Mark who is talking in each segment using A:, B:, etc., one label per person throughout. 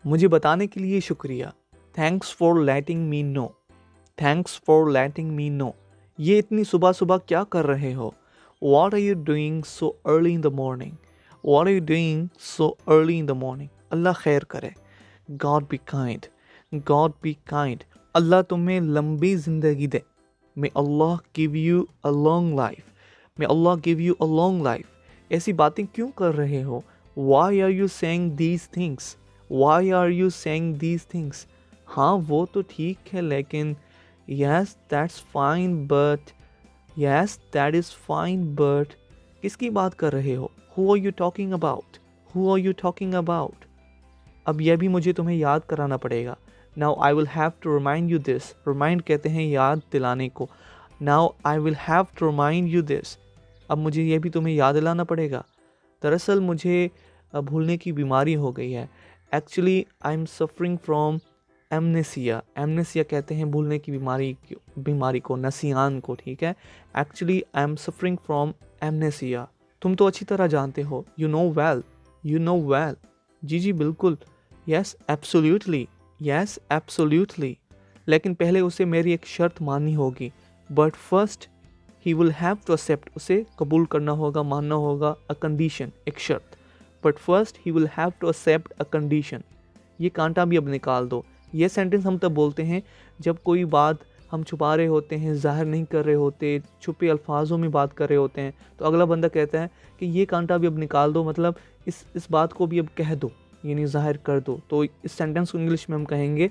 A: मुझे बताने के लिए शुक्रिया। Thanks for letting me know. Thanks for letting me know. ये इतनी सुबह सुबह क्या कर रहे हो? What are you doing so early in the morning? What are you doing so early in the morning? अल्लाह खैर करे। God be kind. God be kind. अल्लाह तुम्हें लंबी ज़िंदगी दे। May Allah give you a long life. May Allah give you a long life. ऐसी बातें क्यों कर रहे हो? Why are you saying these things? Why are you saying these things? हाँ वो तो ठीक है लेकिन Yes, that's fine but Yes, that is fine but किसकी बात कर रहे हो? Who are you talking about? Who are you talking about? अब यह भी मुझे तुम्हें याद कराना पड़ेगा। Now I will have to remind you this. Remind कहते हैं याद दिलाने को। Now I will have to remind you this. अब मुझे यह भी तुम्हें याद दिलाना पड़ेगा। दरअसल मुझे भूलने की बीमारी हो गई है। Actually I am suffering from amnesia. Amnesia कहते हैं भूलने की बीमारी को, नसियान को, ठीक है। Actually I am suffering from amnesia. तुम तो अच्छी तरह जानते हो। You know well. You know well. जी जी बिल्कुल। Yes absolutely. Yes absolutely. लेकिन पहले उसे मेरी एक शर्त माननी होगी। But first he will have to accept. उसे कबूल करना होगा, मानना होगा। अ कंडीशन, एक शर्त। But first he will have to accept a condition. ये कांटा भी अब निकाल दो। ये सेंटेंस हम तब बोलते हैं जब कोई बात हम छुपा रहे होते हैं, ज़ाहिर नहीं कर रहे होते, छुपे अल्फाजों में बात कर रहे होते हैं, तो अगला बंदा कहता है कि ये कांटा भी अब निकाल दो, मतलब इस बात को भी अब कह दो, यानी ज़ाहिर कर दो। तो इस सेंटेंस को इंग्लिश में हम कहेंगे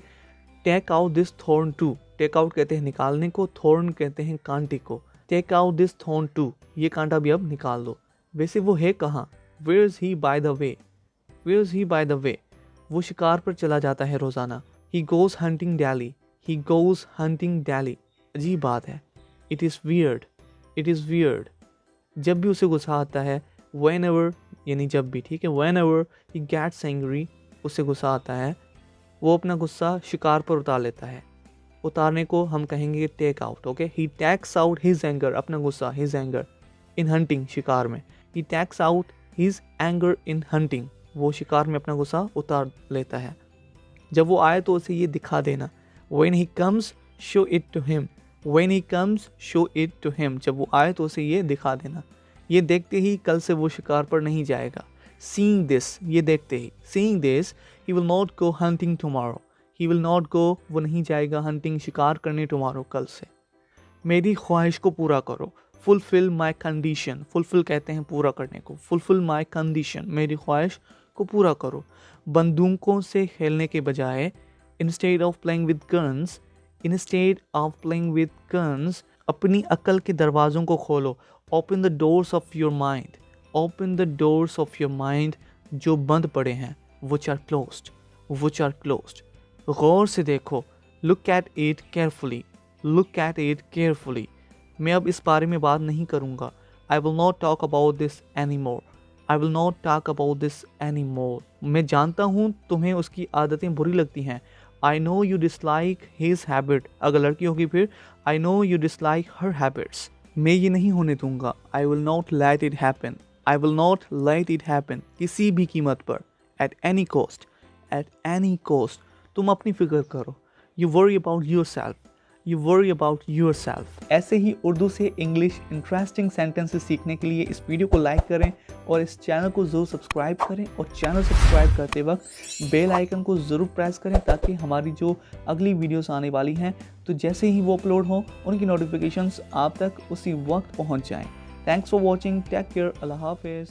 A: take out this thorn too. Take out कहते हैं निकालने को, थॉर्न कहते हैं कांटे को। Take out this thorn too, ये कांटा भी अब निकाल दो। वैसे वो है कहाँ? Where is he by the way. Where is he by the way. वो शिकार पर चला जाता है रोज़ाना। He goes hunting daily. He goes hunting daily. अजीब बात है। It is weird. It is weird. जब भी उसे गुस्सा आता है, whenever यानी जब भी, ठीक है, whenever he gets angry, उसे गुस्सा आता है, वो अपना गुस्सा शिकार पर उतार लेता है। उतारने को हम कहेंगे take out, okay? He takes out his anger, अपना गुस्सा, his anger, in hunting, शिकार में। He takes out his anger in hunting. वो शिकार में अपना गुस्सा उतार लेता है। जब वो आए तो उसे ये दिखा देना। When he comes, show it to him. When he comes, show it to him. जब वो आए तो उसे ये दिखा देना। ये देखते ही कल से वो शिकार पर नहीं जाएगा। Seeing this, ये देखते ही। Seeing this, he will not go hunting tomorrow. He will not go, वो नहीं जाएगा hunting, शिकार करने tomorrow, कल से। मेरी ख्वाहिश को पूरा करो। Fulfill my condition. Fulfill कहते हैं पूरा करने को। Fulfill my condition. मेरी ख्वाहिश को पूरा करो। बंदूकों से खेलने के बजाय instead of playing with guns, अपनी अक्ल के दरवाज़ों को खोलो। Open the doors of your mind. Open the doors of your mind. जो बंद पड़े हैं, which are closed. Which are closed. गौर से देखो। Look at it carefully. Look at it carefully. मैं अब इस बारे में बात नहीं करूँगा। I will not talk about this anymore. I will not talk about this anymore. मैं जानता हूँ तुम्हें उसकी आदतें बुरी लगती हैं। I know you dislike his habit. अगर लड़की होगी फिर I know you dislike her habits. मैं ये नहीं होने दूंगा। I will not let it happen. I will not let it happen. किसी भी कीमत पर। At any cost. At any cost. तुम अपनी फिक्र करो। You worry about yourself. You worry about yourself. ऐसे ही उर्दू से इंग्लिश इंटरेस्टिंग सेंटेंसेस सीखने के लिए इस वीडियो को लाइक करें और इस चैनल को ज़रूर सब्सक्राइब करें, और चैनल सब्सक्राइब करते वक्त बेल आइकन को ज़रूर प्रेस करें ताकि हमारी जो अगली वीडियोस आने वाली हैं तो जैसे ही वो अपलोड हों उनकी नोटिफिकेशंस आप तक उसी वक्त पहुंच जाएं। Thanks for watching. Take care. Allah हाफिज़।